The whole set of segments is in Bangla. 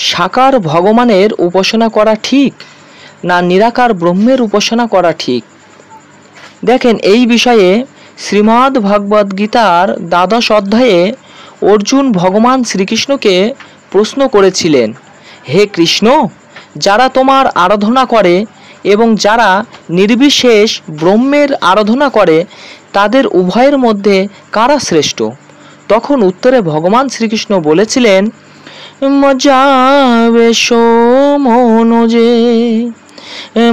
সাকার ভগবানের উপাসনা করা ঠিক না নিরাকার ব্রহ্মের উপাসনা করা ঠিক? দেখেন, এই বিষয়ে শ্রীমদ্ ভগবদ্ গীতার দ্বাদশ অধ্যায়ে অর্জুন ভগবান শ্রীকৃষ্ণকে প্রশ্ন করেছিলেন, হে কৃষ্ণ, যারা তোমার আরাধনা করে এবং যারা নির্বিশেষ ব্রহ্মের আরাধনা করে তাদের উভয়ের মধ্যে কারা শ্রেষ্ঠ? তখন উত্তরে ভগবান শ্রীকৃষ্ণ বলেছিলেন, মজ্জাবেশ মনোজে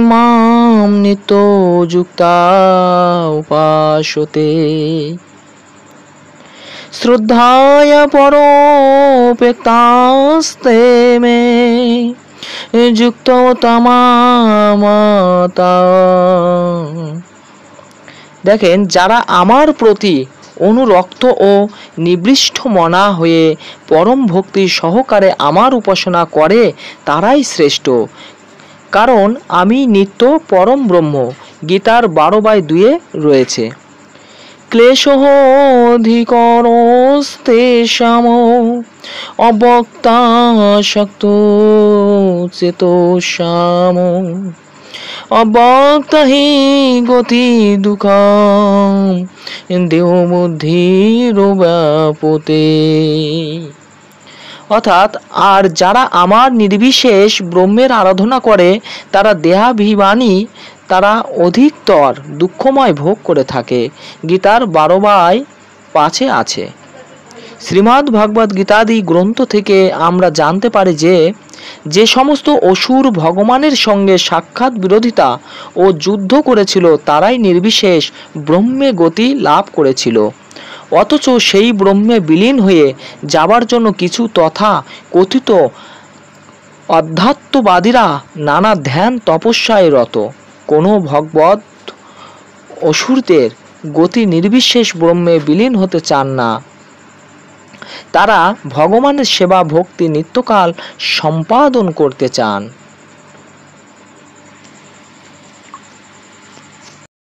মাম নিত্য যুক্তা উপাসতে শ্রদ্ধায় পরোপেক্তাস্তে মে যুক্ত তামামতা। দেখেন, যারা আমার প্রতি অনুরক্ত ও নিবৃষ্ট মনা হয়ে পরম ভক্তি সহকারে আমার উপাসনা করে তারাই শ্রেষ্ঠ, কারণ আমি নিত্য পরম ব্রহ্ম। গীতার 12/2 রয়েছে। ক্লেশোধিকরস্তেষাম অবক্তাসক্ত চেতসাম অবক্তা হি গতি দুঃখম দেহ বুদ্ধিরব্যাপতে। অর্থাৎ, আর যারা আমার নির্বিশেষ ব্রহ্মের আরাধনা করে তারা দেহাভিমানী, তারা অধিকতর দুঃখময় ভোগ করে থাকে। গীতার 12/5 আছে। শ্রীমদ্ ভগবদ্ গীতাদি গ্রন্থ থেকে আমরা জানতে পারি যে যে সমস্ত অসুর ভগবানের সঙ্গে সাক্ষাৎ বিরোধিতা ও যুদ্ধ করেছিল তারাই নির্বিশেষ ব্রহ্মে গতি লাভ করেছিল। অথচ সেই ব্রহ্মে বিলীন হয়ে যাবার জন্য কিছু তথা কথিত অধ্যাত্মবাদীরা নানা ধ্যান তপস্যায় রত। কোনো ভগবৎ অসুরদের গতি নির্বিশেষ ব্রহ্মে বিলীন হতে চান না। তারা ভগবানের সেবা ভক্তি নিত্যকাল সম্পাদন করতে চান।